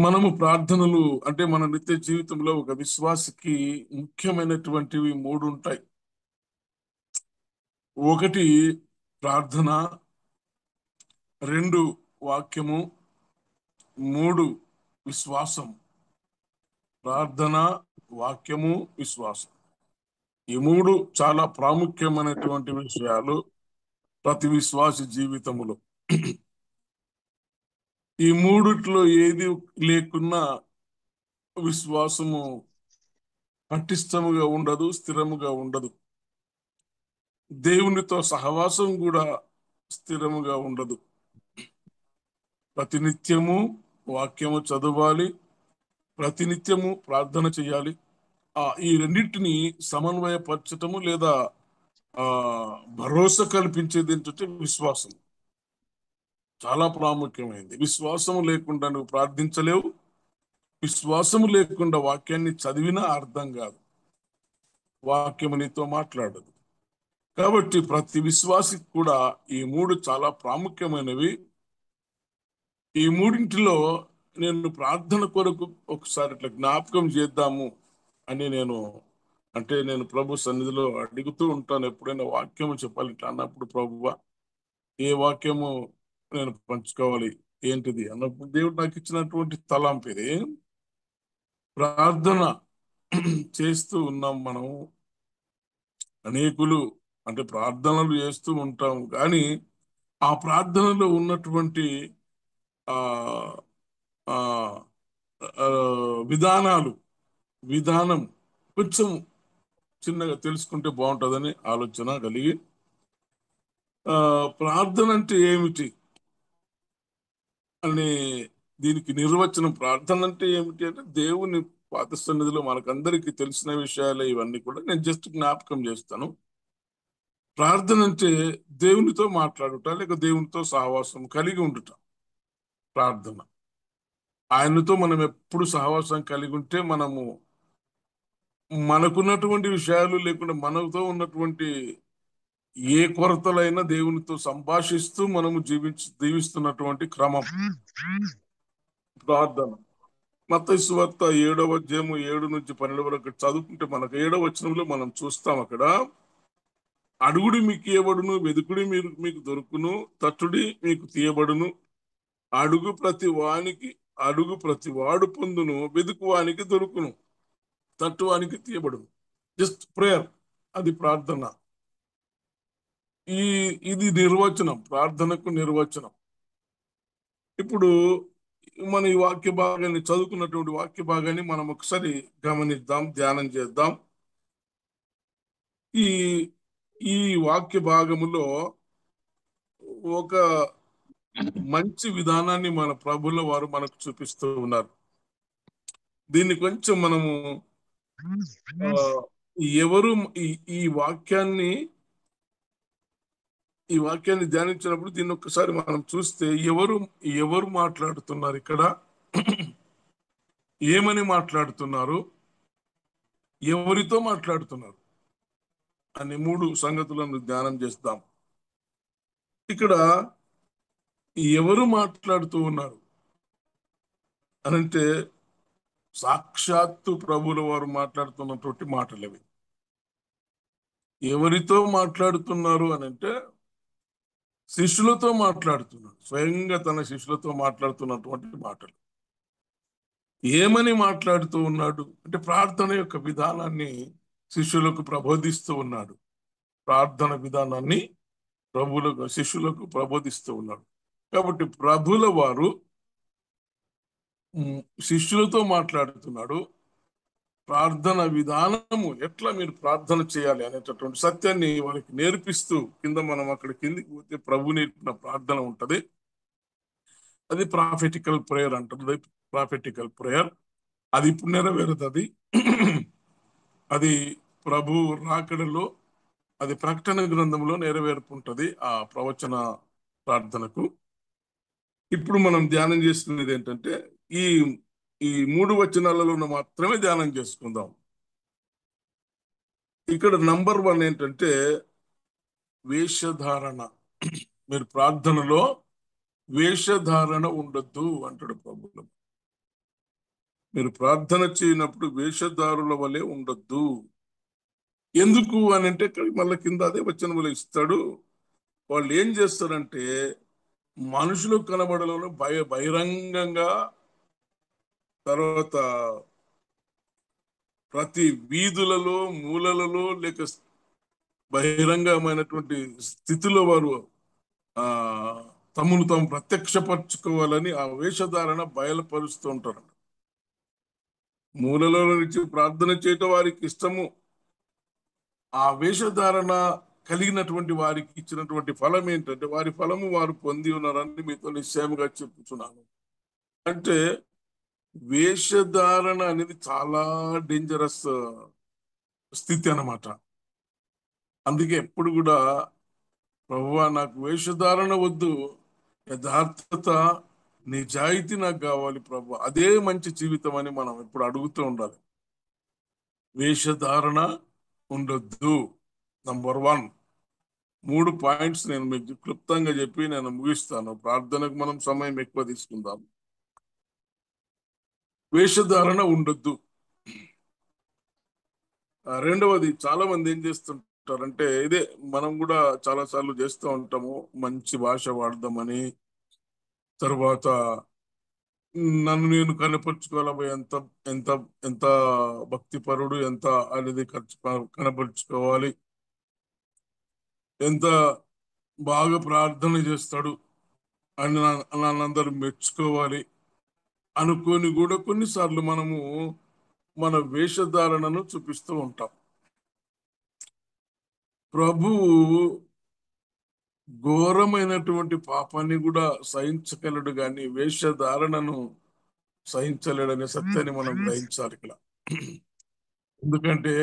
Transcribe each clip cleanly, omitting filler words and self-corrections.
మనము ప్రార్థనలు అంటే మన నిత్య జీవితంలో ఒక విశ్వాసికి ముఖ్యమైనటువంటివి మూడు ఉంటాయి. ఒకటి ప్రార్థన, రెండు వాక్యము, మూడు విశ్వాసం. ప్రార్థన, వాక్యము, విశ్వాసం. ఈ మూడు చాలా ప్రాముఖ్యమైనటువంటి విషయాలు ప్రతి విశ్వాసి జీవితములో. ఈ మూడిట్లో ఏది లేకున్నా విశ్వాసము పటిష్టముగా ఉండదు, స్థిరముగా ఉండదు. దేవునితో సహవాసం కూడా స్థిరముగా ఉండదు. ప్రతినిత్యము వాక్యము చదవాలి, ప్రతినిత్యము ప్రార్థన చేయాలి. ఈ రెండింటిని సమన్వయపరచటము లేదా ఆ భరోసా కల్పించేది ఏంటంటే విశ్వాసం. చాలా ప్రాముఖ్యమైనది. విశ్వాసము లేకుండా నువ్వు ప్రార్థించలేవు. విశ్వాసము లేకుండా వాక్యాన్ని చదివినా అర్థం కాదు. వాక్యము నీతో మాట్లాడదు. కాబట్టి ప్రతి విశ్వాసికి కూడా ఈ మూడు చాలా ప్రాముఖ్యమైనవి. ఈ మూడింటిలో నేను ప్రార్థన కొరకు ఒకసారి ఇట్లా జ్ఞాపకం చేద్దాము అని నేను ప్రభు సన్నిధిలో అడుగుతూ ఉంటాను. ఎప్పుడైనా వాక్యము చెప్పాలి ఇట్లా అన్నప్పుడు, ప్రభువా ఏ వాక్యము నేను పంచుకోవాలి, ఏంటిది అన్నప్పుడు దేవుడు నాకు ఇచ్చినటువంటి తలాంపు ఇది. ప్రార్థన చేస్తూ ఉన్నాం మనం. అనేకులు అంటే ప్రార్థనలు చేస్తూ ఉంటాం, కానీ ఆ ప్రార్థనలో ఉన్నటువంటి ఆ ఆ ఆ, విధానాలు విధానం కొంచెం చిన్నగా తెలుసుకుంటే బాగుంటుందని ఆలోచన కలిగి, ఆ ప్రార్థన అంటే ఏమిటి అని దీనికి నిర్వచనం. ప్రార్థన అంటే ఏమిటి అంటే దేవుని పాద సన్నిధిలో మనకందరికీ తెలిసిన విషయాలే ఇవన్నీ కూడా. నేను జస్ట్ జ్ఞాపకం చేస్తాను. ప్రార్థన అంటే దేవునితో మాట్లాడుట లేక దేవునితో సహవాసం కలిగి ఉండుట ప్రార్థన. ఆయనతో మనం ఎప్పుడు సహవాసం కలిగి ఉంటే మనకున్నటువంటి విషయాలు లేకుండా మనతో ఉన్నటువంటి ఏ కొరతలైనా దేవునితో సంభాషిస్తూ మనము జీవిస్తున్నటువంటి క్రమం ప్రార్థన. మత్తయి సువార్త 7వ అధ్యాయము 7 నుంచి 12 వరకు చదువుకుంటే మనకు 7వ వచనంలో మనం చూస్తాం. అక్కడ అడుగుడి మీకు ఇయ్యబడును, వెదుకుడి మీకు దొరుకును, తట్టుడి మీకు తీయబడును, అడుగు ప్రతి వానికి అడుగు ప్రతి వాడు పొందును, వెదుకు వానికి దొరుకును, తట్టు వానికి తీయబడును. జస్ట్ ప్రేయర్, అది ప్రార్థన. ఈ ఇది నిర్వచనం, ప్రార్థనకు నిర్వచనం. ఇప్పుడు మన ఈ వాక్య భాగాన్ని చదువుకున్నటువంటి వాక్య భాగాన్ని మనం ఒకసారి గమనిద్దాం, ధ్యానం చేద్దాం. ఈ ఈ వాక్య భాగములో ఒక మంచి విధానాన్ని మన ప్రభుల వారు మనకు చూపిస్తూ ఉన్నారు. దీన్ని కొంచెం మనము ఆ, ఎవరు ఈ ఈ వాక్యాన్ని ఈ వాక్యాన్ని ధ్యానించినప్పుడు దీన్ని ఒక్కసారి మనం చూస్తే ఎవరు ఎవరు మాట్లాడుతున్నారు ఇక్కడ, ఏమని మాట్లాడుతున్నారు, ఎవరితో మాట్లాడుతున్నారు అనే మూడు సంగతులను ధ్యానం చేస్తాం. ఇక్కడ ఎవరు మాట్లాడుతూ ఉన్నారు అనంటే సాక్షాత్తు ప్రభుల వారు మాట్లాడుతున్నటువంటి మాటలు అవి. ఎవరితో మాట్లాడుతున్నారు అనంటే శిష్యులతో మాట్లాడుతున్నాడు. స్వయంగా తన శిష్యులతో మాట్లాడుతున్నటువంటి మాటలు. ఏమని మాట్లాడుతూ ఉన్నాడు అంటే ప్రార్థన యొక్క విధానాన్ని శిష్యులకు ప్రబోధిస్తూ ఉన్నాడు. ప్రార్థన విధానాన్ని శిష్యులకు ప్రబోధిస్తూ ఉన్నాడు. కాబట్టి ప్రభుల వారు శిష్యులతో మాట్లాడుతున్నాడు. ప్రార్థన విధానము ఎట్లా మీరు ప్రార్థన చేయాలి అనేటటువంటి సత్యాన్ని వారికి నేర్పిస్తూ, మనం అక్కడ కిందికి పోతే ప్రభు నేర్పిన ప్రార్థన ఉంటది. అది ప్రాఫెటికల్ ప్రేయర్ అంటారు. ప్రాఫెటికల్ ప్రేయర్ అది ఇప్పుడు నెరవేరదు. అది ప్రభు రాకడలో, అది ప్రకటన గ్రంథంలో నెరవేర్పు ఉంటది ఆ ప్రవచన ప్రార్థనకు. ఇప్పుడు మనం ధ్యానం చేస్తున్నది ఏంటంటే ఈ ఈ 3 వచనాలలో మాత్రమే ధ్యానం చేసుకుందాం. ఇక్కడ నంబర్ 1 ఏంటంటే వేషధారణ. మీరు ప్రార్థనలో వేషధారణ ఉండొద్దు అంటాడు ప్రభుత్వం. మీరు ప్రార్థన చేయనప్పుడు వేషధారుల వలె ఉండొద్దు. ఎందుకు అని అంటే మళ్ళీ కింద అదే వచనములు ఇస్తాడు. వాళ్ళు ఏం చేస్తారంటే మనుషులు కనబడలో బహిరంగంగా, తర్వాత ప్రతి వీధులలో మూలలలో లేక బహిరంగమైనటువంటి స్థితిలో వారు ఆ తమను తాము ప్రత్యక్షపరచుకోవాలని ఆ వేషధారణ బయలుపరుస్తూ ఉంటారు. మూలలో నుంచి ప్రార్థన చేయటం వారికి ఇష్టము. ఆ వేషధారణ కలిగినటువంటి వారికి ఇచ్చినటువంటి ఫలం ఏంటంటే వారి ఫలము వారు పొంది ఉన్నారని మీతో నిశ్చయముగా చెప్తున్నాను. అంటే వేషధారణ అనేది చాలా డేంజరస్ స్థితి అన్నమాట. అందుకే ఎప్పుడు కూడా ప్రభువా నాకు వేషధారణ వద్దు, యథార్థత నిజాయితీ నాకు కావాలి ప్రభు, అదే మంచి జీవితం అని మనం ఎప్పుడు అడుగుతూ ఉండాలి. వేషధారణ ఉండొద్దు. నంబర్ 1. 3 పాయింట్స్ నేను మీకు క్లుప్తంగా చెప్పి నేను ముగిస్తాను. ప్రార్థనకు మనం సమయం ఎక్కువ తీసుకుందాం. వేషధారణ ఉండొద్దు. రెండవది, చాలా మంది ఏం చేస్తుంటారంటే ఇదే మనం కూడా చాలా సార్లు చేస్తూ ఉంటాము. మంచి భాష వాడదామని, తర్వాత నన్ను నేను కనపరుచుకోవాలి, ఎంత ఎంత ఎంత భక్తిపరుడు ఎంత అనేది కనపరుచుకోవాలి, ఎంత బాగా ప్రార్థన చేస్తాడు అని నన్నందరూ మెచ్చుకోవాలి అనుకొని కూడా కొన్నిసార్లు మనము మన వేషధారణను చూపిస్తూ ఉంటాం. ప్రభువు ఘోరమైనటువంటి పాపాన్ని కూడా సహించగలడు, కానీ వేషధారణను సహించలేడనే సత్యాన్ని మనం గ్రహించాలి ఇక్కడ. ఎందుకంటే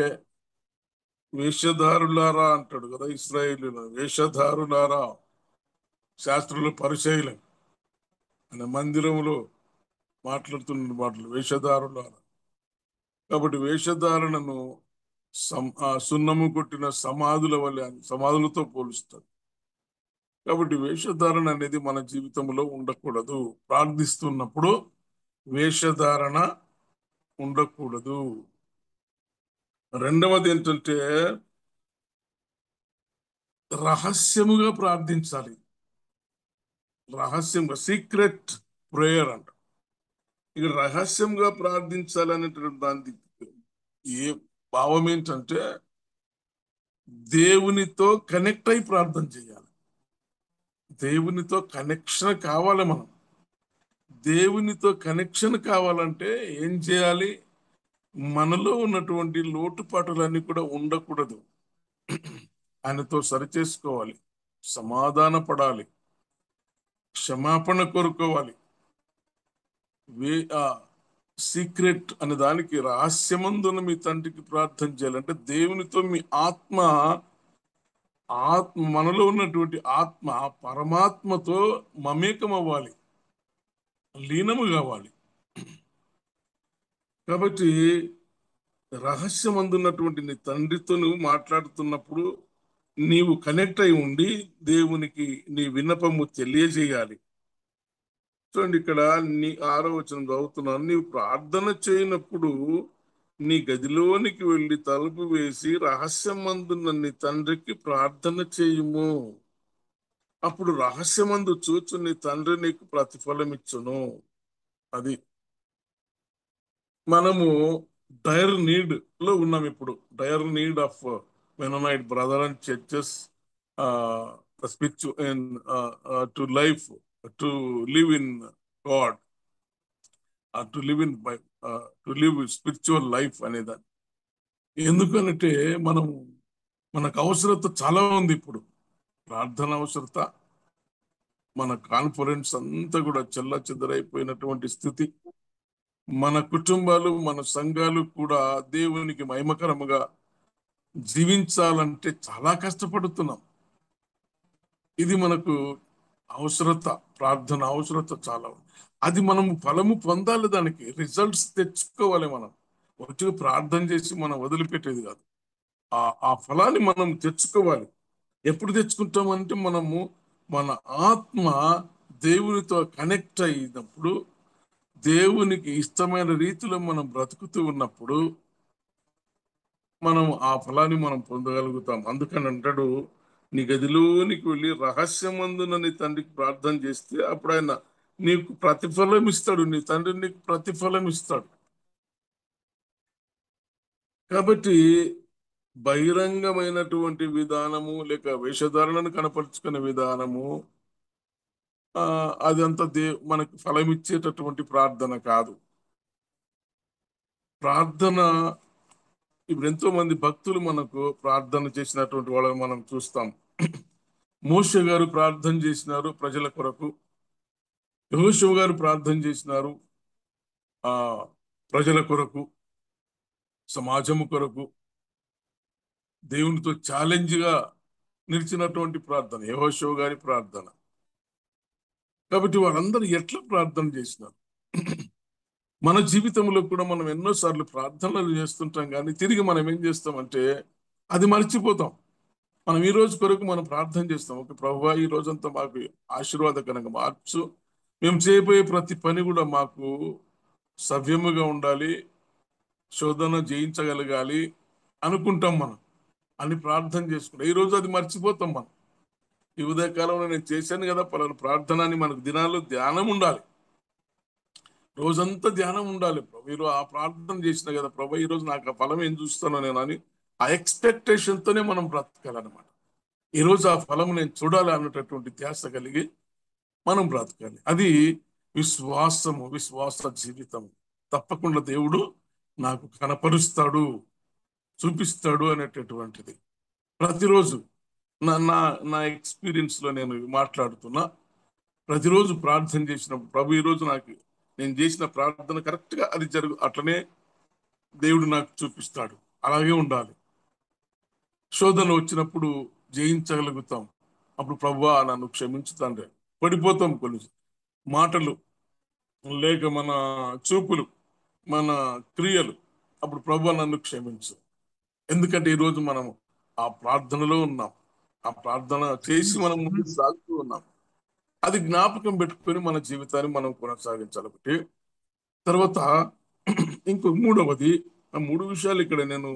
వేషధారులారా అంటాడు కదా ఇశ్రాయేలీయులు, వేషధారులారా, శాస్త్రులు పరిచయులు అనే మందిరంలో మాట్లాడుతున్న మాటలు వేషధారులారా. కాబట్టి వేషధారణను సున్నము కొట్టిన సమాధుల వల్ల, సమాధులతో పోలుస్తాడు. కాబట్టి వేషధారణ అనేది మన జీవితంలో ఉండకూడదు. ప్రార్థిస్తున్నప్పుడు వేషధారణ ఉండకూడదు. రెండవది ఏంటంటే రహస్యముగా ప్రార్థించాలి. రహస్యంగా, సీక్రెట్ ప్రేయర్ అంట. ఇక రహస్యంగా ప్రార్థించాలి అనేటువంటి దాని ఏ భావం ఏంటంటే దేవునితో కనెక్ట్ అయి ప్రార్థన చేయాలి. దేవునితో కనెక్షన్ కావాలి. మనం దేవునితో కనెక్షన్ కావాలంటే ఏం చేయాలి? మనలో ఉన్నటువంటి లోటుపాటులన్నీ కూడా ఉండకూడదు. ఆయనతో సరిచేసుకోవాలి, సమాధాన పడాలి, క్షమాపణ కోరుకోవాలి. సీక్రెట్ అనే దానికి రహస్యమందున మీ తండ్రికి ప్రార్థన చేయాలంటే దేవునితో మీ ఆత్మ మనలో ఉన్నటువంటి ఆత్మ పరమాత్మతో మమేకం అవ్వాలి, లీనము కావాలి. కాబట్టి రహస్యమందున్నటువంటి నీ తండ్రితో నువ్వు మాట్లాడుతున్నప్పుడు నీవు కనెక్ట్ అయి ఉండి దేవునికి నీ విన్నపము తెలియజేయాలి. చూడండి, ఇక్కడ నీ 6వ వచనం చదువుతున్నాను. నీవు ప్రార్థన చేయనప్పుడు నీ గదిలోనికి వెళ్ళి తలుపు వేసి రహస్యమందున్న నీ తండ్రికి ప్రార్థన చేయుము. అప్పుడు రహస్యమందు చూచు నీ తండ్రి నీకు ప్రతిఫలం ఇచ్చును. అది మనము డైర్ నీడ్ లో ఉన్నాం ఇప్పుడు. డైర్ need of Mennonite brother and churches స్పిచ్ to life, to live in God, to live in to live spiritual life అనేదాన్ని. ఎందుకనంటే మనకు అవసరత చాలా ఉంది ఇప్పుడు. ప్రార్థన అవసరత, మన కాన్ఫరెన్స్ అంతా కూడా చెల్ల చెదరైపోయినటువంటి స్థితి. మన కుటుంబాలు, మన సంఘాలు కూడా దేవునికి మహిమకరముగా జీవించాలంటే చాలా కష్టపడుతున్నాం. ఇది మనకు అవసరత, ప్రార్థన అవసరత చాలా ఉంది. అది మనము ఫలము పొందాలి, దానికి రిజల్ట్స్ తెచ్చుకోవాలి. మనం వచ్చి ప్రార్థన చేసి మనం వదిలిపెట్టేది కాదు. ఆ ఫలాన్ని మనం తెచ్చుకోవాలి. ఎప్పుడు తెచ్చుకుంటామంటే మన ఆత్మ దేవునితో కనెక్ట్ అయినప్పుడు, దేవునికి ఇష్టమైన రీతిలో మనం బ్రతుకుతూ ఉన్నప్పుడు మనం ఆ ఫలాన్ని మనం పొందగలుగుతాం. అందుకని అంటాడు, నీ గదిలోనికి వెళ్ళి రహస్యమందున నీ తండ్రికి ప్రార్థన చేస్తే అప్పుడు ఆయన నీకు ప్రతిఫలం ఇస్తాడు. నీ తండ్రి నీకు ప్రతిఫలం ఇస్తాడు. కాబట్టి బహిరంగమైనటువంటి విధానము లేక వేషధారణను కనపరుచుకునే విధానము అదంతా మనకు ఫలం ఇచ్చేటటువంటి ప్రార్థన కాదు. ప్రార్థన ఇప్పుడు ఎంతో మంది భక్తులు మనకు ప్రార్థన చేసినటువంటి వాళ్ళని మనం చూస్తాం. మోషే గారు ప్రార్థన చేసినారు ప్రజల కొరకు. యెహోషువ గారు ప్రార్థన చేసినారు ఆ ప్రజల కొరకు, సమాజము కొరకు. దేవునితో ఛాలెంజ్ గా నిలిచినటువంటి ప్రార్థన యెహోషువ గారి ప్రార్థన. కాబట్టి వాళ్ళందరూ ఎట్లా ప్రార్థన చేసినారు? మన జీవితంలో కూడా మనం ఎన్నోసార్లు ప్రార్థనలు చేస్తుంటాం, కానీ తిరిగి మనం ఏం చేస్తామంటే అది మర్చిపోతాం. మనం ఈ రోజు కొరకు మనం ప్రార్థన చేస్తాం. ఒక ప్రభువా, ఈ రోజంతా మాకు ఆశీర్వాదకరంగా మార్చు, మేము చేయబోయే ప్రతి పని కూడా మాకు సవ్యముగా ఉండాలి, శోధన జయించగలగాలి అనుకుంటాం మనం. అని ప్రార్థన చేసుకుంటాం. ఈ రోజు అది మర్చిపోతాం మనం. ఈ ఉదయకాలంలో నేను చేశాను కదా పలానా ప్రార్థన అని మనకు దినాల్లో ధ్యానం ఉండాలి. రోజంతా ధ్యానం ఉండాలి. ప్రభు ఈరోజు ఆ ప్రార్థన చేసిన కదా ప్రభు, ఈ రోజు నాకు ఆ ఫలం ఏం చూస్తానో నేను అని ఆ ఎక్స్పెక్టేషన్ తోనే మనం బ్రతకాలన్నమాట. ఈ రోజు ఆ ఫలం నేను చూడాలి అన్నటటువంటి ధ్యాస కలిగి మనం బ్రతకాలి. అది విశ్వాసము, విశ్వాస జీవితం. తప్పకుండా దేవుడు నాకు కనపరుస్తాడు, చూపిస్తాడు అనేటటువంటిది. ప్రతిరోజు నా నా నా ఎక్స్పీరియన్స్ లో నేను మాట్లాడుతున్నా. ప్రతిరోజు ప్రార్థన చేసినప్పుడు ప్రభు, ఈ రోజు నాకు నేను చేసిన ప్రార్థన కరెక్ట్ గా అది అట్లనే దేవుడు నాకు చూపిస్తాడు. అలాగే ఉండాలి. శోధన వచ్చినప్పుడు జయించగలుగుతాం. అప్పుడు ప్రభువా నన్ను క్షమించు తండ్రి. పడిపోతాం కొన్ని మాటలు లేక మన చూపులు, మన క్రియలు. అప్పుడు ప్రభువా నన్ను క్షమించు. ఎందుకంటే ఈరోజు మనం ఆ ప్రార్థనలో ఉన్నాం. ఆ ప్రార్థన చేసి మనం ముందుకు సాగుతూ ఉన్నాం. అది జ్ఞాపకం పెట్టుకొని మన జీవితాన్ని మనం కొనసాగించాలి. ఒకటి. తర్వాత ఇంకో మూడవది, ఆ మూడు విషయాలు ఇక్కడ నేను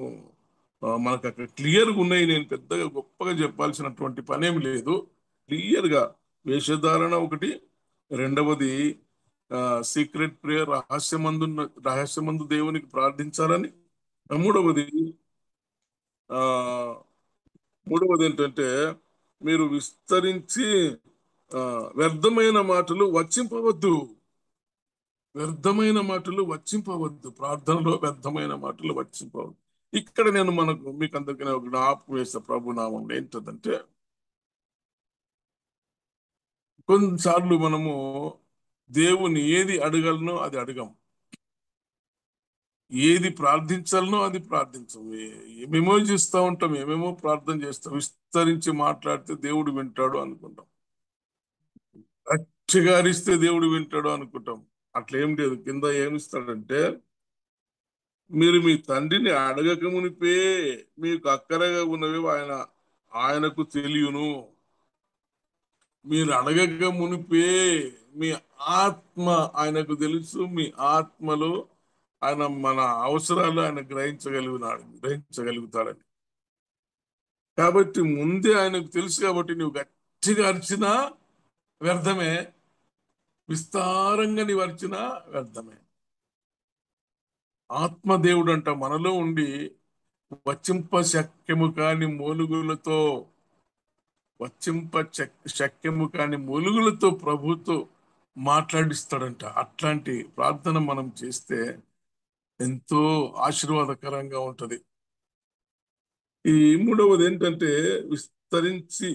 మనకు అక్కడ క్లియర్గా ఉన్నాయి. నేను పెద్దగా గొప్పగా చెప్పాల్సినటువంటి పనేమి లేదు. క్లియర్గా వేషధారణ ఒకటి, రెండవది సీక్రెట్ ప్రేయర్, రహస్యమందు దేవునికి ప్రార్థించాలని. మూడవది ఆ మూడవది ఏంటంటే మీరు విస్తరించి ఆ వ్యర్థమైన మాటలు వచింపవద్దు. వ్యర్థమైన మాటలు వచింపవద్దు. ప్రార్థనలో వ్యర్థమైన మాటలు వచింపవద్దు. ఇక్కడ నేను మీకు అందరికీ ఒక జ్ఞాపకం వేస్తా ప్రభు నామంలో. ఏంటంటే కొన్నిసార్లు మనము దేవుని ఏది అడగలనో అది అడగం, ఏది ప్రార్థించాలనో అది ప్రార్థించం. ఏమేమో చేస్తూ ఉంటాం, ఏమేమో ప్రార్థన చేస్తాం. విస్తరించి మాట్లాడితే దేవుడు వింటాడు అనుకుంటాం, గట్టిగా అరిస్తే దేవుడు వింటాడు అనుకుంటాం. అట్లా ఏం లేదు. కింద ఏమిస్తాడంటే, మీరు మీ తండ్రిని అడగక మునిపే మీకు అక్కరగా ఉన్నవి ఆయనకు తెలియను. మీరు అడగక మునిపే మీ ఆత్మ ఆయనకు తెలుసు. మీ ఆత్మలో ఆయన మన అవసరాలు ఆయన గ్రహించగలుగుతాడని. కాబట్టి ముందే ఆయనకు తెలుసు. కాబట్టి నువ్వు గట్టిగా అరిచినా వ్యర్థమే, విస్తారంగా నీవు అరిచినా వ్యర్థమే. ఆత్మదేవుడు అంట మనలో ఉండి వచింప శక్యము కాని మూలుగులతో, శక్యము కాని మూలుగులతో ప్రభుతో మాట్లాడిస్తాడంట. అట్లాంటి ప్రార్థన మనం చేస్తే ఎంతో ఆశీర్వాదకరంగా ఉంటది. ఈ మూడవది ఏంటంటే విస్తరించి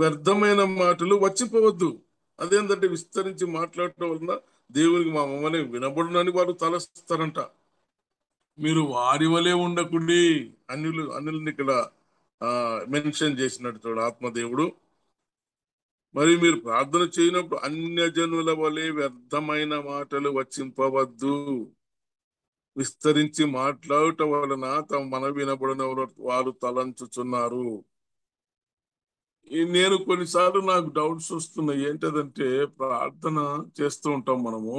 వ్యర్థమైన మాటలు వచ్చిపోవద్దు. అదేంటంటే విస్తరించి మాట్లాడటం వలన దేవునికి మా మమ్మల్ని వినబడునని వారు తలస్తారంట. మీరు వారి వలె ఉండకుండి. అన్యుల్ని ఇక్కడ మెన్షన్ చేసినట్టు చూడు ఆత్మదేవుడు. మరి మీరు ప్రార్థన చేయనప్పుడు అన్యజనుల వలె వ్యర్థమైన మాటలు వచింపవద్దు. విస్తరించి మాట్లాడట వలన తమ మన వినబడిన వారు తలంచుచున్నారు. నేను కొన్నిసార్లు నాకు డౌట్స్ వస్తున్నాయి. ఏంటదంటే ప్రార్థన చేస్తూ ఉంటాం మనము.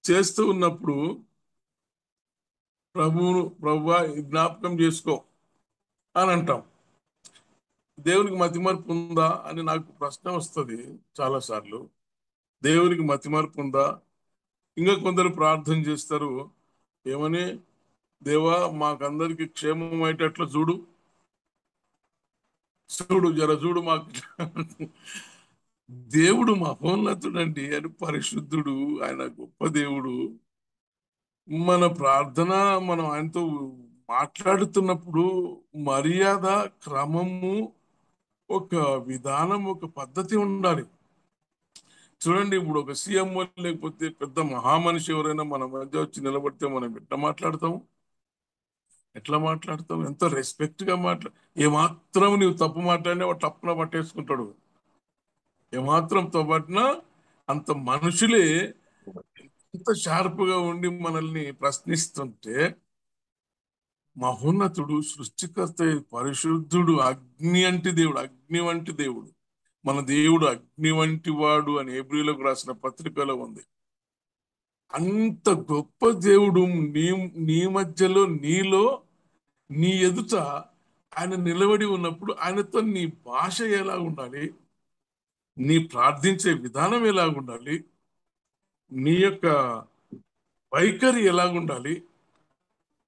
చేస్తూ ఉన్నప్పుడు ప్రభువా జ్ఞాపకం చేసుకో అని అంటాం. దేవునికి మతిమరుపు ఉందా అని నాకు ప్రశ్న వస్తుంది చాలాసార్లు. దేవునికి మతిమరుపు ఉందా? ఇంకా కొందరు ప్రార్థన చేస్తారు, ఏమని, దేవా మాకందరికి క్షేమం అయ్యేటట్లు చూడు, జర చూడు మాకు. దేవుడు మహోన్నతుడండి, అని పరిశుద్ధుడు, ఆయన గొప్ప దేవుడు. మన ప్రార్థన, మనం ఆయనతో మాట్లాడుతున్నప్పుడు మర్యాద, క్రమము, ఒక విధానం, ఒక పద్ధతి ఉండాలి. చూడండి, ఇప్పుడు ఒక సీఎం లేకపోతే పెద్ద మహామనిషి ఎవరైనా మన మధ్య వచ్చి నిలబడితే మనం ఎట్లా మాట్లాడతాం, ఎంతో రెస్పెక్ట్ గా ఏమాత్రం నీవు తప్పు మాట్లాడినా వాడు తప్పున పట్టేసుకుంటాడు. ఏమాత్రం తప్పట్టినా అంత మనుషులే ఎంత షార్ప్ గా ఉండి మనల్ని ప్రశ్నిస్తుంటే, మహోన్నతుడు, సృష్టికర్త, పరిశుద్ధుడు, అగ్ని వంటి దేవుడు, అగ్ని వంటి దేవుడు, మన దేవుడు అగ్ని వంటి వాడు అని హెబ్రీయులకు రాసిన పత్రికలో ఉంది. అంత గొప్ప దేవుడు నీ నీ మధ్యలో, నీలో, నీ ఎదుట ఆయన నిలబడి ఉన్నప్పుడు ఆయనతో నీ భాష ఎలా ఉండాలి, నీ ప్రార్థించే విధానం ఎలా ఉండాలి, నీ యొక్క వైఖరి ఎలా ఉండాలి,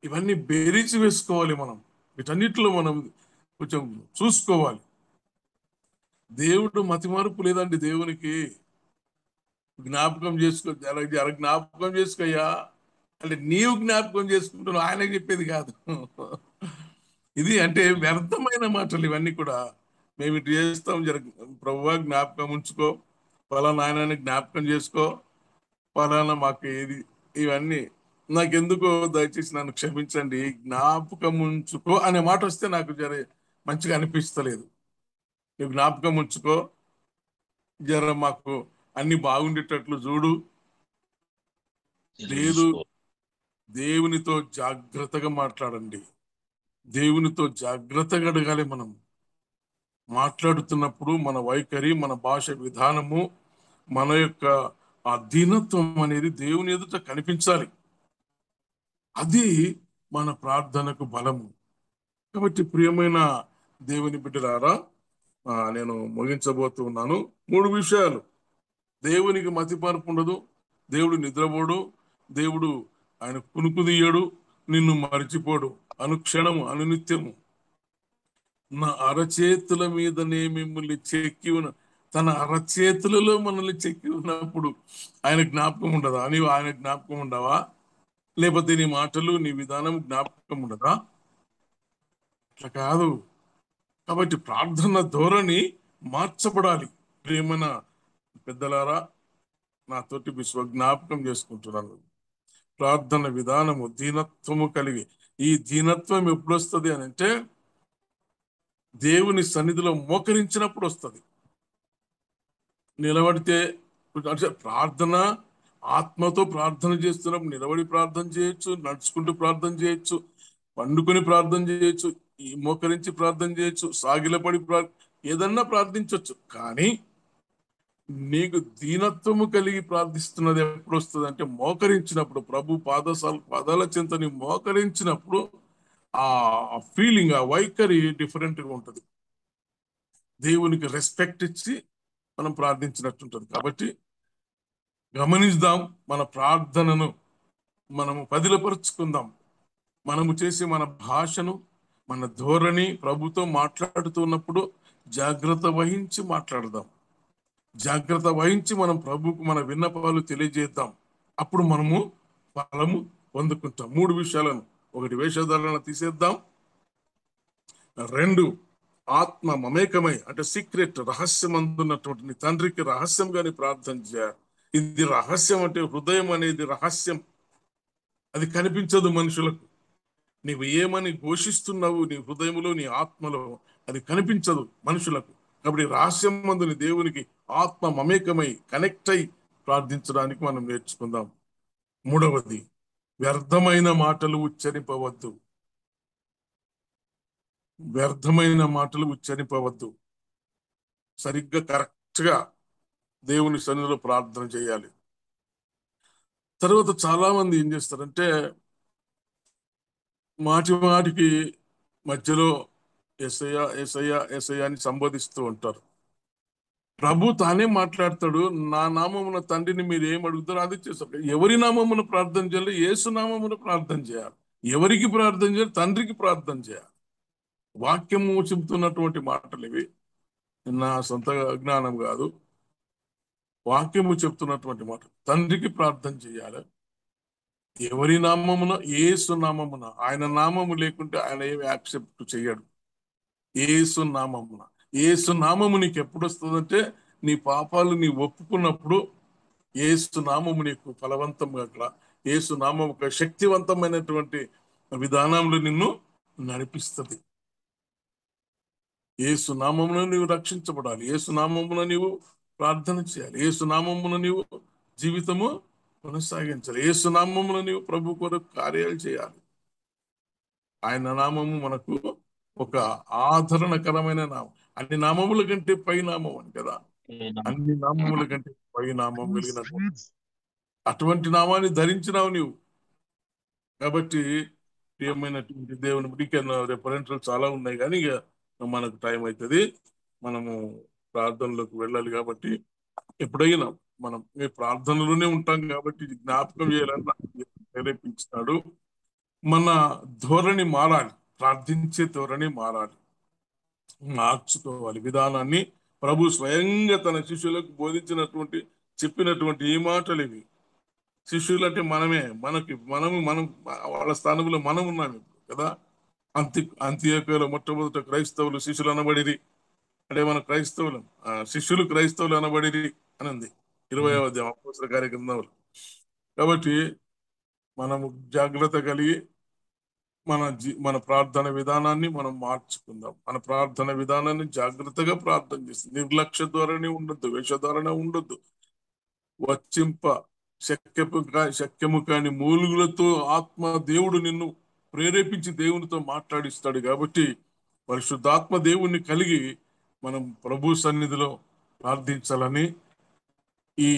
ఇవన్నీ బేరీజు వేసుకోవాలి. మనం వీటన్నిటిలో మనం కొంచెం చూసుకోవాలి. దేవుడు మతిమరుపు లేదండి దేవునికి. జ్ఞాపకం చేసుకో, జర జ్ఞాపకం చేసుకోయ్యా అంటే నీవు జ్ఞాపకం చేసుకుంటున్నావు, ఆయనకు చెప్పేది కాదు. ఇది అంటే వ్యర్థమైన మాటలు ఇవన్నీ కూడా. మేము ఇటు చేస్తాం, జర ప్రభువా జ్ఞాపకం ఉంచుకో, పలానా ఆయనని జ్ఞాపకం చేసుకో, పలానా మాకు ఏది, ఇవన్నీ నాకెందుకో, దయచేసి నన్ను క్షమించండి, జ్ఞాపకం ఉంచుకో అనే మాట వస్తే నాకు జర మంచిగా అనిపిస్తలేదు. నువ్వు జ్ఞాపకం ఉంచుకో, జర మాకు అన్ని బాగుండేటట్లు చూడు. లేదు, చూసుకో. దేవునితో జాగ్రత్తగా మాట్లాడండి. దేవునితో జాగ్రత్తగా అడగాలి. మనం మాట్లాడుతున్నప్పుడు మన వైఖరి, మన భాష విధానము, మన యొక్క ఆ దీనత్వం అనేది దేవుని ఎదుట కనిపించాలి. అది మన ప్రార్థనకు బలము. కాబట్టి ప్రియమైన దేవుని బిడ్డలారా, నేను ముగించబోతున్నాను. 3 విషయాలు. దేవునికి మతిమరుపు ఉండదు, దేవుడు నిద్రపోడు, దేవుడు ఆయన కునుకు తీయడు, నిన్ను మరిచిపోడు, అనుక్షణము, అనునిత్యము నా అరచేతుల మీదనే మిమ్మల్ని చెక్కి ఉన్న, తన అరచేతులలో మనల్ని చెక్కి ఉన్నప్పుడు ఆయన జ్ఞాపకం ఉండదా? నీవు ఆయన జ్ఞాపకం ఉండవా? లేకపోతే నీ మాటలు, నీ విధానం జ్ఞాపకం ఉండదా? అట్లా కాదు. కాబట్టి ప్రార్థన ధోరణి మార్చబడాలి. ప్రియమైన పెద్దలారా, నాతోటి జ్ఞాపకం చేసుకుంటున్నాను. ప్రార్థన విధానము దీనత్వము కలిగి, ఈ దీనత్వం ఎప్పుడు వస్తుంది అని అంటే దేవుని సన్నిధిలో మోకరించినప్పుడు వస్తుంది. నిలబడితే అంటే ప్రార్థన, ఆత్మతో ప్రార్థన చేస్తున్నప్పుడు నిలబడి ప్రార్థన చేయొచ్చు, నడుచుకుంటూ ప్రార్థన చేయొచ్చు, పండుకొని ప్రార్థన చేయొచ్చు, ఈ మోకరించి ప్రార్థన చేయొచ్చు, సాగిలపడి ఏదన్నా ప్రార్థించవచ్చు. కానీ నీకు దీనత్వము కలిగి ప్రార్థిస్తున్నది ఎప్పుడు వస్తుంది అంటే మోకరించినప్పుడు, ప్రభు పాదాల చెంత నీ మోకరించినప్పుడు ఆ ఫీలింగ్, ఆ వైఖరి డిఫరెంట్ గా ఉంటుంది. దేవునికి రెస్పెక్ట్ ఇచ్చి మనం ప్రార్థించినట్టుంటుంది. కాబట్టి గమనిద్దాం, మన ప్రార్థనను మనము పదిలపరుచుకుందాం. మనము చేసే మన భాషను, మన ధోరణి, ప్రభుతో మాట్లాడుతున్నప్పుడు జాగ్రత్త వహించి మాట్లాడదాం. జాగ్రత్త వహించి మనం ప్రభుకు మన విన్నపాలు తెలియజేద్దాం. అప్పుడు మనము ఫలము పొందుకుంటాం. 3 విషయాలను. 1, వేషధారణ తీసేద్దాం. 2, ఆత్మ మమేకమై, అంటే సీక్రెట్, రహస్యం అందున్నటువంటి నీ తండ్రికి రహస్యంగానే ప్రార్థన చేయాలి. ఇది రహస్యం, అంటే హృదయం అనేది రహస్యం, అది కనిపించదు మనుషులకు. నీవు ఏమని ఘోషిస్తున్నావు నీ హృదయంలో, నీ ఆత్మలో, అది కనిపించదు మనుషులకు. కాబట్టి రహస్యం మందుని దేవునికి ఆత్మ మమేకమై కనెక్ట్ అయి ప్రార్థించడానికి మనం నేర్చుకుందాం. 3వది, వ్యర్థమైన మాటలు ఉచ్చరింపవద్దు. వ్యర్థమైన మాటలు ఉచ్చరింపవద్దు. సరిగ్గా కరెక్ట్ గా దేవుని సన్నిధిలో ప్రార్థన చేయాలి. తర్వాత చాలా మంది ఏం చేస్తారంటే మాటి మాటికి మధ్యలో ఎస్ఐయా ఎస్ఐయా ఎస్ఐయా అని సంబోధిస్తూ ఉంటారు. ప్రభు తానే మాట్లాడతాడు. నా నామమున తండ్రిని మీరు ఏం అడుగుతారో అది చేస్తారు. ఎవరి నామమున ప్రార్థన చేయాలి? యేసు నామమున ప్రార్థన చేయాలి. ఎవరికి ప్రార్థన చేయాలి? తండ్రికి ప్రార్థన చేయాలి. వాక్యము చెబుతున్నటువంటి మాటలు ఇవి. నా సొంత జ్ఞానం కాదు. వాక్యము చెప్తున్నటువంటి మాట. తండ్రికి ప్రార్థన చేయాలి. ఎవరి నామమున? యేసు నామమున. ఆయన నామము లేకుంటే ఆయన ఏమి యాక్సెప్ట్ చేయడు. యేసు నామమున. యేసు నామము నీకు ఎప్పుడు వస్తుందంటే నీ పాపాలు నీ ఒప్పుకున్నప్పుడు యేసు నామము నీకు ఫలవంతంగా అక్కడ యేసు నామం ఒక శక్తివంతమైనటువంటి విధానంలో నిన్ను నడిపిస్తుంది. యేసు నామమున నీవు రక్షించబడాలి. యేసు నామమున నీవు ప్రార్థన చేయాలి. యేసు నామమున నీవు జీవితము కొనసాగించాలి. యేసు నామమున నీవు ప్రభు కొరకు కార్యాలు చేయాలి. ఆయన నామము మనకు ఒక ఆదరణకరమైన నామం. అన్ని నామముల కంటే పై నామం అని కదా. అన్ని నామముల కంటే పై నామం కలిగినటువంటి అటువంటి నామాన్ని ధరించినావు నీవు. కాబట్టి ప్రియమైనటువంటి దేవుని నీకన్నా రెఫరెన్స్లు చాలా ఉన్నాయి, కానీ ఇక మనకు టైం అవుతుంది. మనము ప్రార్థనలోకి వెళ్ళాలి. కాబట్టి ఎప్పుడైనా మనం ఈ ప్రార్థనలోనే ఉంటాం కాబట్టి ఇది జ్ఞాపకం చేయాలని నాకు ప్రేరేపించినాడు. మన ధోరణి మారాలి. ప్రార్థించే ధోరణి మారాలి, మార్చుకోవాలి విధానాన్ని. ప్రభు స్వయంగా తన శిష్యులకు బోధించినటువంటి చెప్పినటువంటి ఈ మాటలు ఇవి. శిష్యులు అంటే మనమే. మనం వాళ్ళ స్థానంలో మనం ఉన్నాం ఇప్పుడు కదా. అంత్యోక్యలో మొట్టమొదట క్రైస్తవులు శిష్యులు అనబడిరి. అంటే మన క్రైస్తవులు శిష్యులు క్రైస్తవులు అనబడిరి అని ఉంది 20వ అధ్యాయం అపోస్తల కార్యగ్రంథంలో. కాబట్టి మనము జాగ్రత్త కలిగి మన ప్రార్థన విధానాన్ని మనం మార్చుకుందాం. మన ప్రార్థన విధానాన్ని జాగ్రత్తగా ప్రార్థన చేస్తుంది. నిర్లక్ష్య ధోరణి ఉండొద్దు, వేషధారణ ఉండొద్దు. వచ్చింప శక్యము కాని మూలుగులతో ఆత్మ దేవుడు నిన్ను ప్రేరేపించి దేవునితో మాట్లాడిస్తాడు. కాబట్టి పరిశుద్ధాత్మ దేవుణ్ణి కలిగి మనం ప్రభు సన్నిధిలో ప్రార్థించాలని ఈ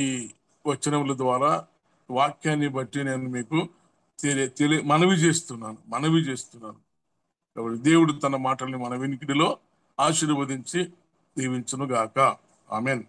వచనముల ద్వారా వాక్యాన్ని బట్టి నేను మీకు మనవి చేస్తున్నాను. కాబట్టి దేవుడు తన మాటల్ని మన వినికిడిలో ఆశీర్వదించి దీవించును గాక. ఆమెన్.